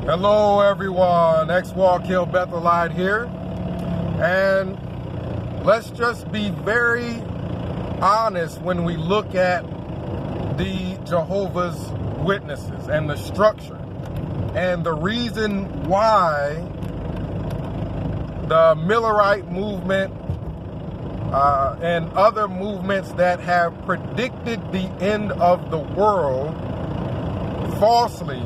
Hello everyone, X-Walk Hill Bethelite here, and let's just be very honest when we look at the Jehovah's Witnesses and the structure and the reason why the Millerite movement and other movements that have predicted the end of the world falsely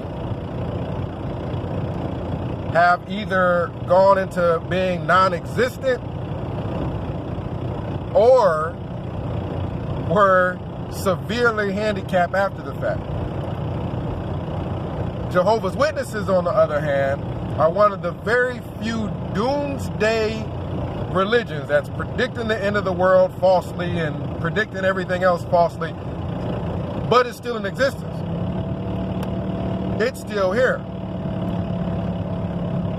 have either gone into being non-existent or were severely handicapped after the fact. Jehovah's Witnesses, on the other hand, are one of the very few doomsday religions that's predicting the end of the world falsely and predicting everything else falsely, but it's still in existence. It's still here.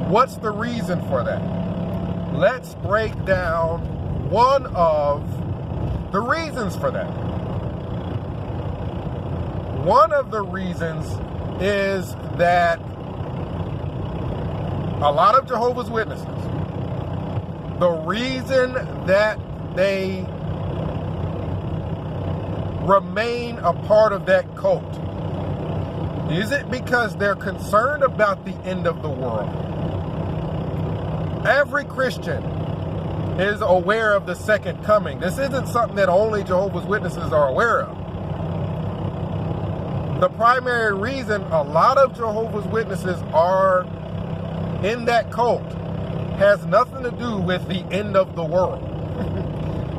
What's the reason for that? Let's break down one of the reasons for that. One of the reasons is that a lot of Jehovah's Witnesses, the reason that they remain a part of that cult, is it because they're concerned about the end of the world? Every Christian is aware of the second coming. This isn't something that only Jehovah's Witnesses are aware of. The primary reason a lot of Jehovah's Witnesses are in that cult has nothing to do with the end of the world.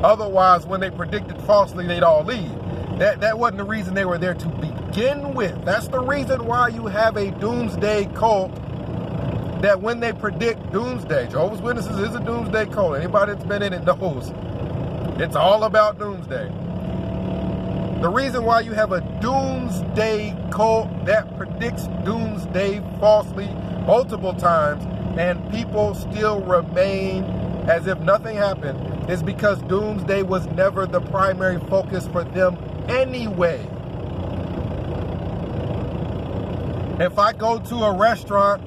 Otherwise, when they predicted falsely, they'd all leave. That wasn't the reason they were there to begin with. That's the reason why you have a doomsday cult, that when they predict doomsday, Jehovah's Witnesses is a doomsday cult. Anybody that's been in it knows it's all about doomsday. The reason why you have a doomsday cult that predicts doomsday falsely multiple times and people still remain as if nothing happened is because doomsday was never the primary focus for them anyway. If I go to a restaurant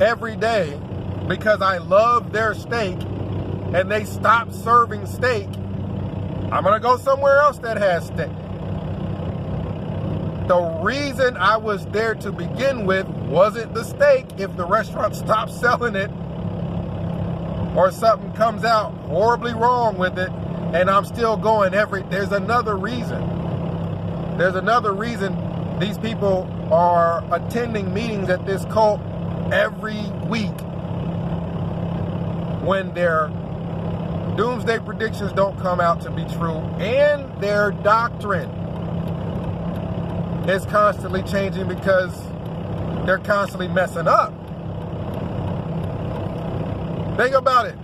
every day because I love their steak and they stop serving steak, I'm gonna go somewhere else that has steak. The reason I was there to begin with wasn't the steak. If the restaurant stops selling it or something comes out horribly wrong with it and I'm still going there's another reason. There's another reason these people are attending meetings at this cult every week when their doomsday predictions don't come out to be true and their doctrine is constantly changing because they're constantly messing up. Think about it.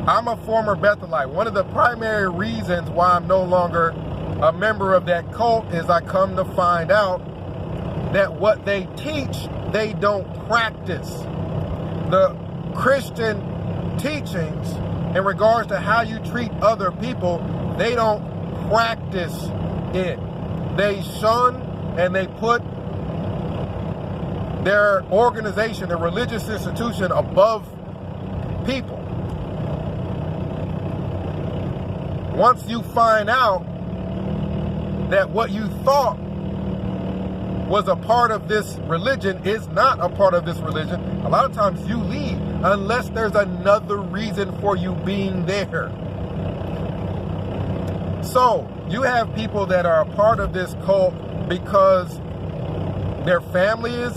I'm a former Bethelite. One of the primary reasons why I'm no longer a member of that cult is I come to find out that what they teach, they don't practice. The Christian teachings in regards to how you treat other people, they don't practice it. They shun and they put their organization, their religious institution, above people. Once you find out that what you thought was a part of this religion is not a part of this religion, a lot of times you leave unless there's another reason for you being there. So you have people that are a part of this cult because their family is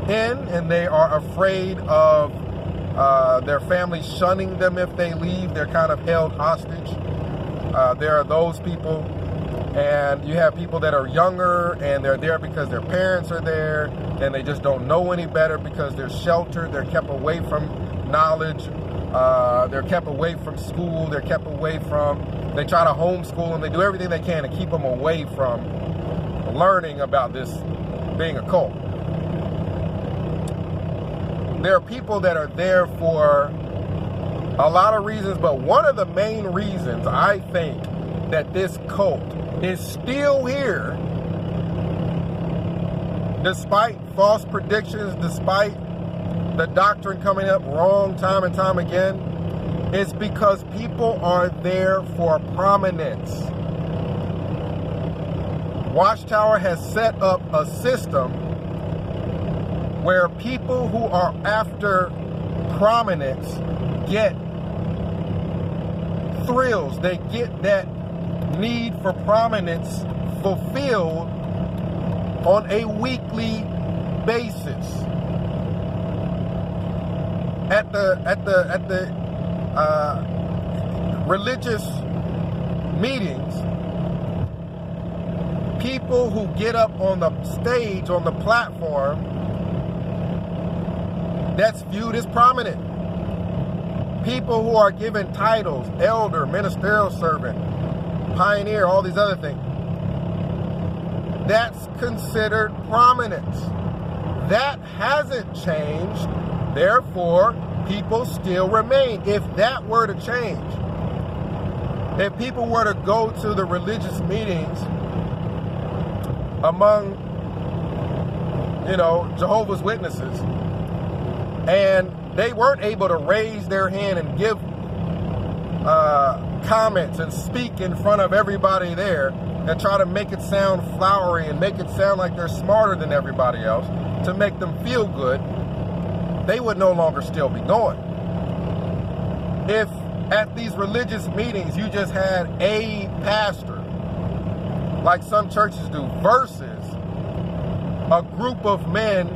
in and they are afraid of their family shunning them if they leave. They're kind of held hostage. There are those people. And you have people that are younger and they're there because their parents are there and they just don't know any better because they're sheltered, they're kept away from knowledge, they're kept away from school, they're kept away from, they try to homeschool them, they do everything they can to keep them away from learning about this being a cult. There are people that are there for a lot of reasons, but one of the main reasons I think that this cult is still here Despite false predictions, despite the doctrine coming up wrong time and time again, it's because people are there for prominence. Watchtower has set up a system where people who are after prominence get thrills. They get that need for prominence fulfilled on a weekly basis. At the religious meetings, people who get up on the stage, on the platform, that's viewed as prominent. People who are given titles, elder, ministerial servant, pioneer, all these other things, that's considered prominence. That hasn't changed. Therefore, people still remain. If that were to change, if people were to go to the religious meetings among, Jehovah's Witnesses, and they weren't able to raise their hand and give comments and speak in front of everybody there and try to make it sound flowery and make it sound like they're smarter than everybody else to make them feel good, they would no longer still be going. If at these religious meetings you just had a pastor, like some churches do, versus a group of men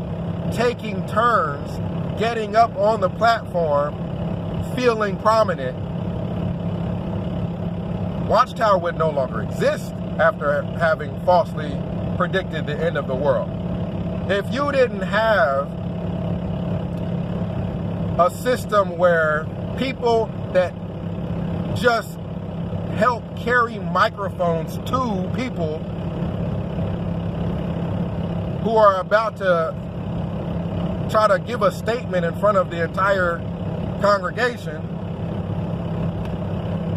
taking turns, getting up on the platform, feeling prominent, Watchtower would no longer exist after having falsely predicted the end of the world. If you didn't have a system where people that just help carry microphones to people who are about to try to give a statement in front of the entire congregation,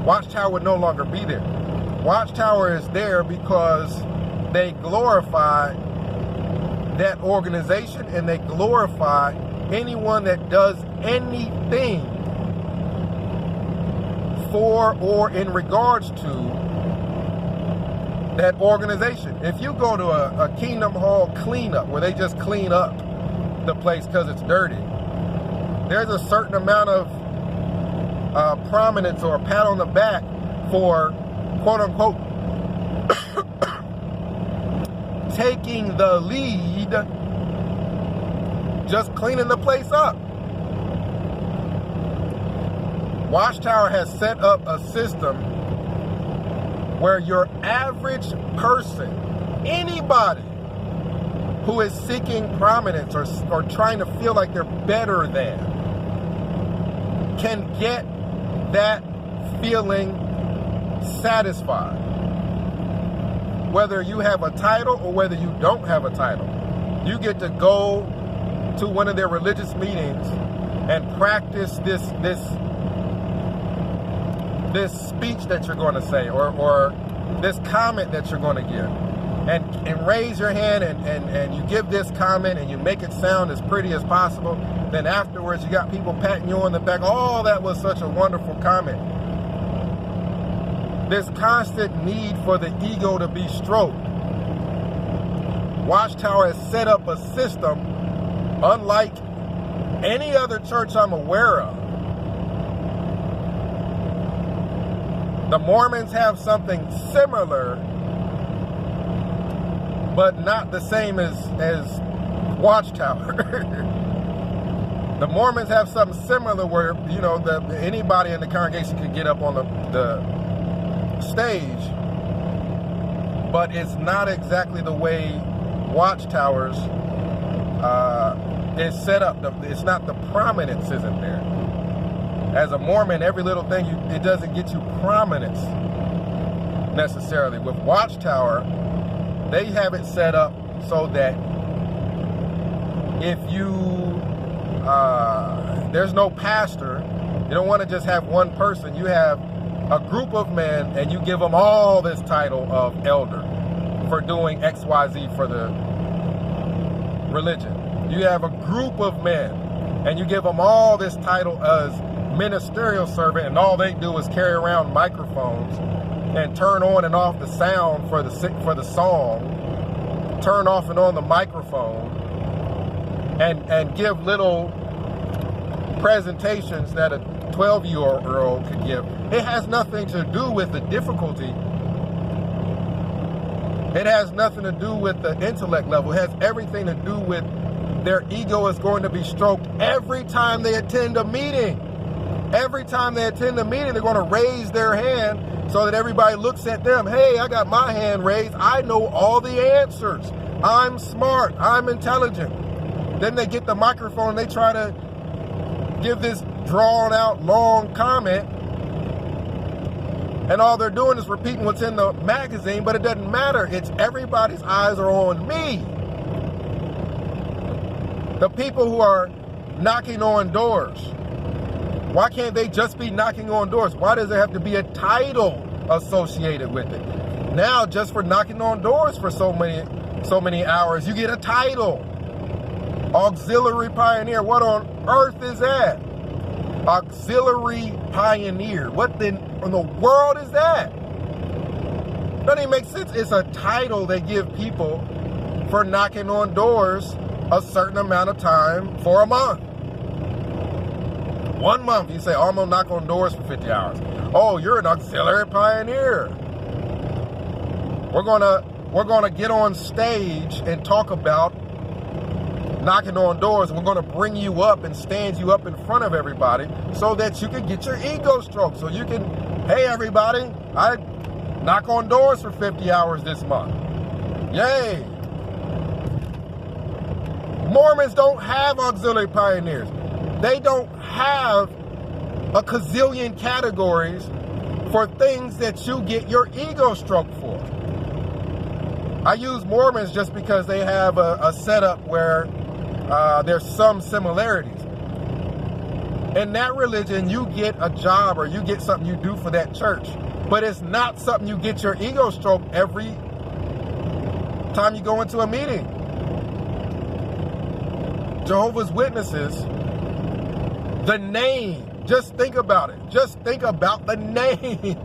Watchtower would no longer be there. Watchtower is there because they glorify that organization and they glorify anyone that does anything for or in regards to that organization. If you go to a Kingdom Hall cleanup where they just clean up the place because it's dirty, there's a certain amount of prominence or a pat on the back for quote unquote taking the lead, just cleaning the place up. Watchtower has set up a system where your average person, anybody who is seeking prominence or trying to feel like they're better than, can get that feeling satisfied. Whether you have a title or whether you don't have a title, you get to go to one of their religious meetings and practice this speech that you're going to say or this comment that you're going to give, and raise your hand and you give this comment and you make it sound as pretty as possible. Then afterwards you got people patting you on the back. Oh, that was such a wonderful comment. This constant need for the ego to be stroked. Watchtower has set up a system unlike any other church I'm aware of. The Mormons have something similar, but not the same as Watchtower. The Mormons have something similar where, anybody in the congregation could get up on the stage, but it's not exactly the way Watchtower's is set up. It's not, the prominence isn't there. As a Mormon, every little thing, it doesn't get you prominence necessarily. With Watchtower, they have it set up so that if there's no pastor, you don't want to just have one person, you have a group of men and you give them all this title of elder for doing XYZ for the religion. You have a group of men, and you give them all this title as ministerial servant, and all they do is carry around microphones and turn on and off the sound for the song, turn off and on the microphone, and give little presentations that a 12-year-old could give. It has nothing to do with the difficulty. It has nothing to do with the intellect level. It has everything to do with their ego is going to be stroked every time they attend a meeting. Every time they attend a meeting, they're going to raise their hand so that everybody looks at them. Hey, I got my hand raised. I know all the answers. I'm smart. I'm intelligent. Then they get the microphone and they try to give this drawn out long comment. And all they're doing is repeating what's in the magazine, but it doesn't matter. It's everybody's eyes are on me. The people who are knocking on doors, why can't they just be knocking on doors? Why does there have to be a title associated with it? Now, just for knocking on doors for so many hours, you get a title. Auxiliary pioneer. What on earth is that? Auxiliary pioneer. What in the world is that? Doesn't even make sense. It's a title they give people for knocking on doors a certain amount of time for a month. 1 month, you say, oh, I'm gonna knock on doors for 50 hours. Oh, you're an auxiliary pioneer. We're gonna get on stage and talk about knocking on doors. We're gonna bring you up and stand you up in front of everybody so that you can get your ego stroked. So you can, hey everybody, I knock on doors for 50 hours this month. Yay. Mormons don't have auxiliary pioneers. They don't have a gazillion categories for things that you get your ego stroked for. I use Mormons just because they have a setup where there's some similarities. In that religion, you get a job or you get something you do for that church, but it's not something you get your ego stroked every time you go into a meeting. Jehovah's Witnesses, the name, just think about it. Just think about the name.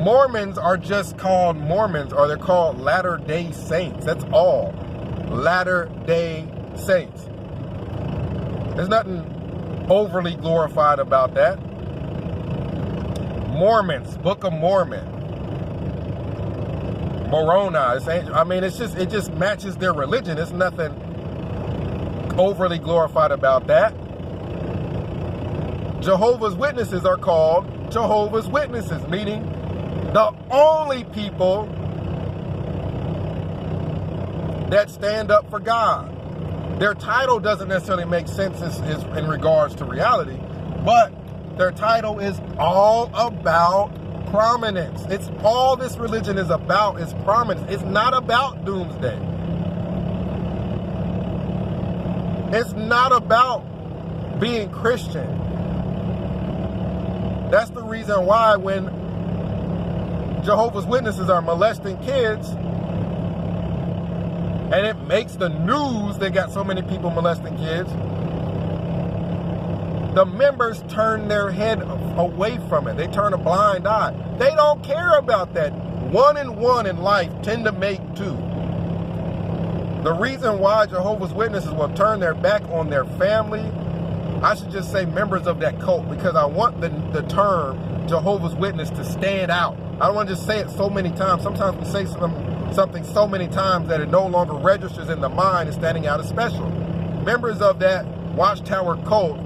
Mormons are just called Mormons, or they're called Latter-day Saints. That's all. Latter-day Saints. There's nothing overly glorified about that. Mormons, Book of Mormon. Moroni. I mean, it just matches their religion. It's nothing overly glorified about that. Jehovah's Witnesses are called Jehovah's Witnesses, meaning the only people that stand up for God. Their title doesn't necessarily make sense in regards to reality, but their title is all about prominence. It's all this religion is about is prominence. It's not about doomsday. It's not about being Christian. That's the reason why when Jehovah's Witnesses are molesting kids, and it makes the news they got so many people molesting kids, the members turn their head away from it. They turn a blind eye. They don't care about that. 1 and 1 in life tend to make 2. The reason why Jehovah's Witnesses will turn their back on their family, I should just say members of that cult, because I want the term Jehovah's Witness to stand out. I don't want to just say it so many times. Sometimes we say something so many times that it no longer registers in the mind as standing out as special. Members of that Watchtower cult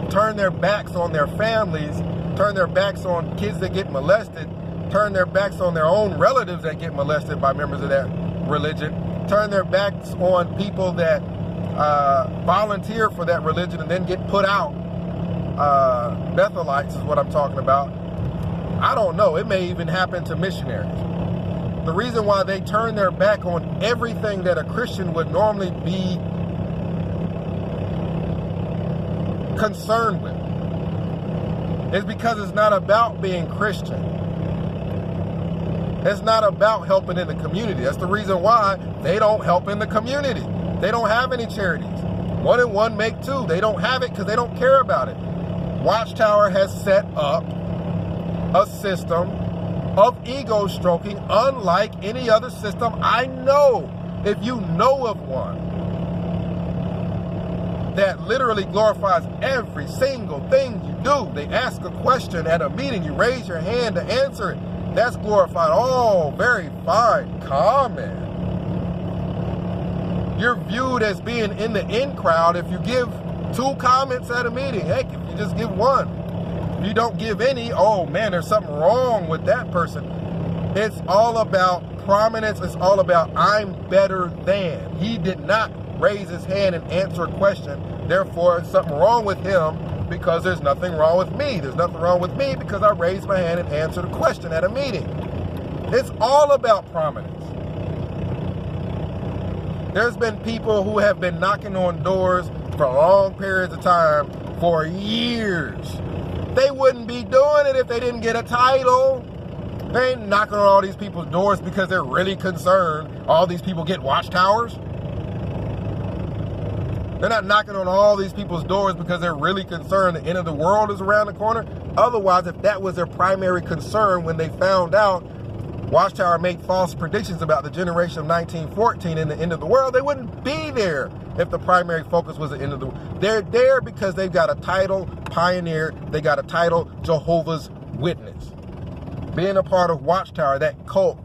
turn their backs on their families, turn their backs on kids that get molested, turn their backs on their own relatives that get molested by members of that religion, turn their backs on people that volunteer for that religion and then get put out. Bethelites is what I'm talking about. I don't know. It may even happen to missionaries. The reason why they turn their back on everything that a Christian would normally be concerned with is because it's not about being Christian. It's not about helping in the community. That's the reason why they don't help in the community. They don't have any charities. 1 and 1 make 2. They don't have it because they don't care about it. Watchtower has set up a system of ego stroking unlike any other system I know. If you know of one that literally glorifies every single thing you do, they ask a question at a meeting, you raise your hand to answer it. That's glorified. Oh, very fine comment. You're viewed as being in the in crowd if you give 2 comments at a meeting. Heck, if you just give 1. If you don't give any, oh man, there's something wrong with that person. It's all about prominence. It's all about I'm better than. He did not raise his hand and answer a question. Therefore, there's something wrong with him because there's nothing wrong with me. There's nothing wrong with me because I raised my hand and answered a question at a meeting. It's all about prominence. There's been people who have been knocking on doors for long periods of time for years. They wouldn't be doing it if they didn't get a title. They ain't knocking on all these people's doors because they're really concerned all these people get watchtowers. They're not knocking on all these people's doors because they're really concerned the end of the world is around the corner. Otherwise, if that was their primary concern when they found out Watchtower made false predictions about the generation of 1914 and the end of the world, they wouldn't be there if the primary focus was the end of the world. They're there because they've got a title, Pioneer. They got a title, Jehovah's Witness. Being a part of Watchtower, that cult,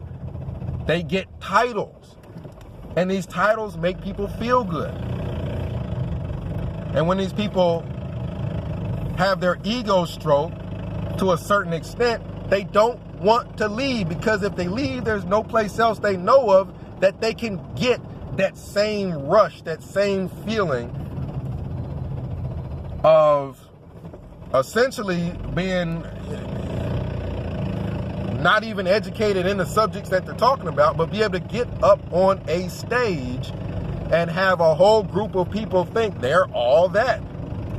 they get titles. And these titles make people feel good. And when these people have their ego stroked to a certain extent, they don't want to leave, because if they leave, there's no place else they know of that they can get that same rush, that same feeling of essentially being not even educated in the subjects that they're talking about, but be able to get up on a stage and have a whole group of people think they're all that.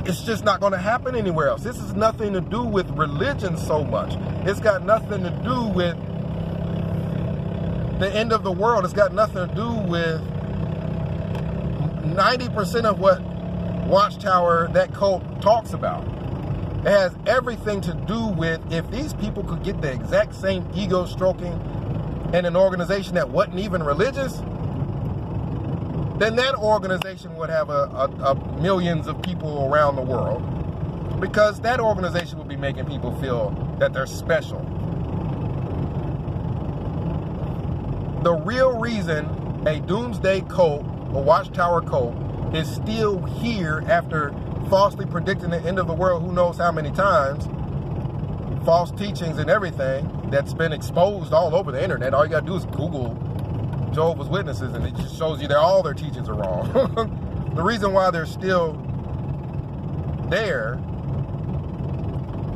It's just not going to happen anywhere else. This has nothing to do with religion so much. It's got nothing to do with the end of the world. It's got nothing to do with 90% of what Watchtower, that cult, talks about. It has everything to do with if these people could get the exact same ego stroking in an organization that wasn't even religious, then that organization would have a millions of people around the world, because that organization would be making people feel that they're special. The real reason a doomsday cult, a Watchtower cult, is still here after falsely predicting the end of the world who knows how many times, false teachings and everything that's been exposed all over the internet. All you gotta do is Google Jehovah's Witnesses and it just shows you that all their teachings are wrong. The reason why they're still there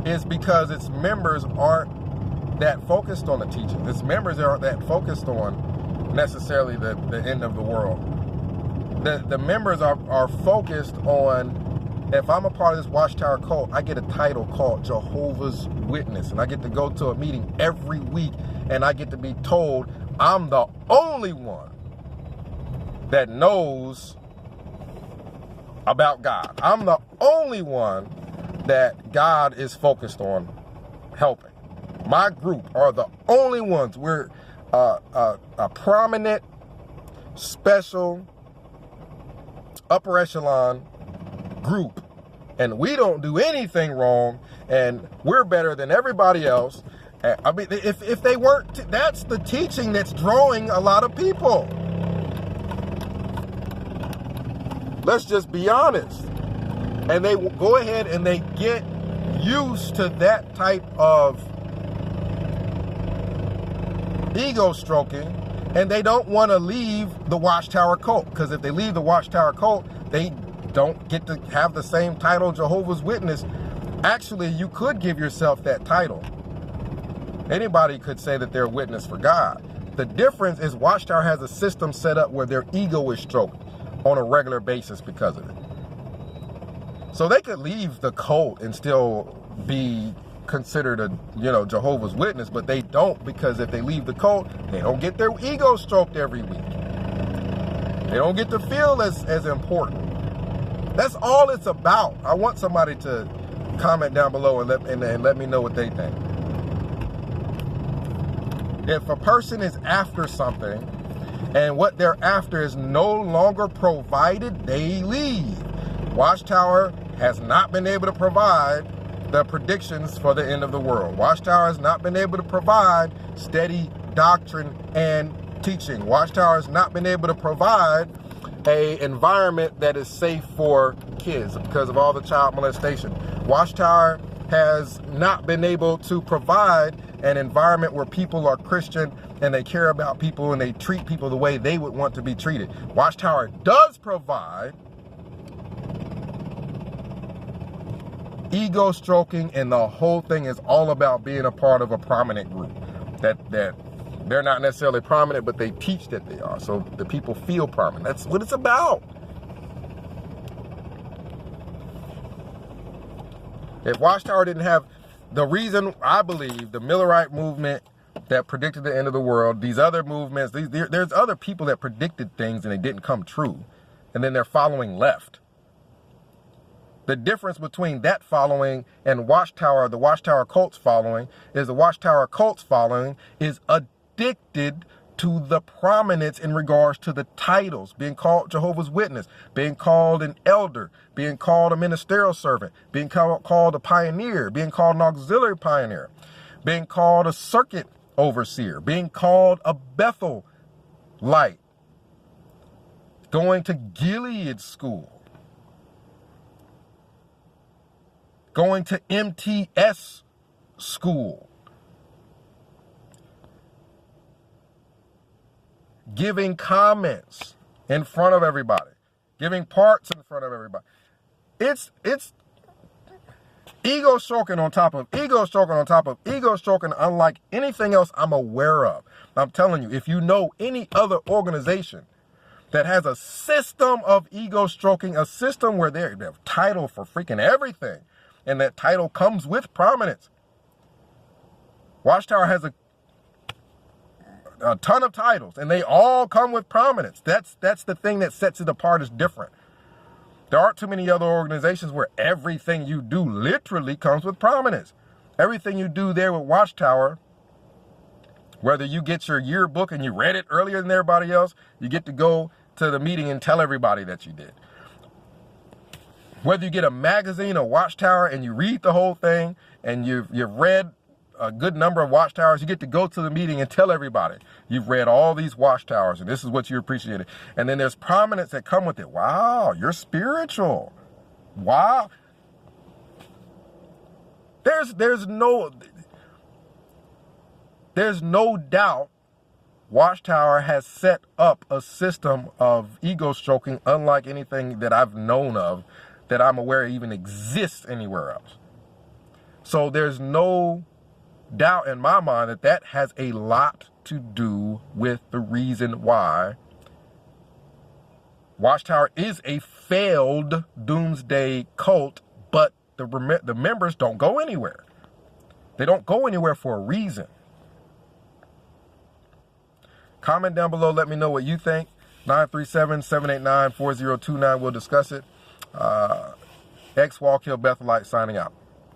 is because its members aren't that focused on the teaching. Its members aren't that focused on necessarily the end of the world. The members are focused on, if I'm a part of this Watchtower cult, I get a title called Jehovah's Witness, and I get to go to a meeting every week, and I get to be told I'm the only one that knows about God. I'm the only one that God is focused on helping. My group are the only ones. We're a prominent, special, upper echelon group, and we don't do anything wrong, and we're better than everybody else. I mean, if they weren't, that's the teaching that's drawing a lot of people. Let's just be honest. And they go ahead and they get used to that type of ego stroking, and they don't want to leave the Watchtower cult, because if they leave the Watchtower cult, they don't get to have the same title, Jehovah's Witness. Actually, you could give yourself that title. Anybody could say that they're a witness for God. The difference is Watchtower has a system set up where their ego is stroked on a regular basis because of it. So they could leave the cult and still be considered a, Jehovah's Witness, but they don't, because if they leave the cult, they don't get their ego stroked every week. They don't get to feel as important. That's all it's about. I want somebody to comment down below and let me know what they think. If a person is after something and what they're after is no longer provided, they leave. Watchtower has not been able to provide the predictions for the end of the world. Watchtower has not been able to provide steady doctrine and teaching. Watchtower has not been able to provide an environment that is safe for kids because of all the child molestation. Watchtower has not been able to provide an environment where people are Christian and they care about people and they treat people the way they would want to be treated. Watchtower does provide ego stroking, and the whole thing is all about being a part of a prominent group. That they're not necessarily prominent, but they teach that they are, so the people feel prominent. That's what it's about. If Watchtower didn't have the reason, I believe, the Millerite movement that predicted the end of the world, these other movements, there's other people that predicted things and they didn't come true, and then they're following left. The difference between that following and Watchtower, the Watchtower cult's following, is the Watchtower cult's following is addicted to the prominence in regards to the titles, being called Jehovah's Witness, being called an elder, being called a ministerial servant, being called a pioneer, being called an auxiliary pioneer, being called a circuit overseer, being called a Bethelite, going to Gilead school, going to MTS school, giving comments in front of everybody, giving parts in front of everybody. It's ego stroking on top of ego stroking on top of ego stroking, unlike anything else I'm aware of. I'm telling you, if you know any other organization that has a system of ego stroking, a system where they have title for freaking everything, and that title comes with prominence. Watchtower has a ton of titles, and they all come with prominence. That's the thing that sets it apart as different. There aren't too many other organizations where everything you do literally comes with prominence. Everything you do there with Watchtower, whether you get your yearbook and you read it earlier than everybody else, you get to go to the meeting and tell everybody that you did. Whether you get a magazine or Watchtower and you read the whole thing and you've read a good number of Watchtowers, you get to go to the meeting and tell everybody you've read all these Watchtowers and this is what you appreciated. And then there's prominence that come with it. Wow, you're spiritual. Wow. There's no doubt Watchtower has set up a system of ego stroking unlike anything that I've known of, that I'm aware even exists anywhere else. So there's no doubt in my mind that that has a lot to do with the reason why Watchtower is a failed doomsday cult, but the members don't go anywhere. They don't go anywhere for a reason. Comment down below, let me know what you think. 937-789-4029, we'll discuss it. X Wallkill Bethelite signing out.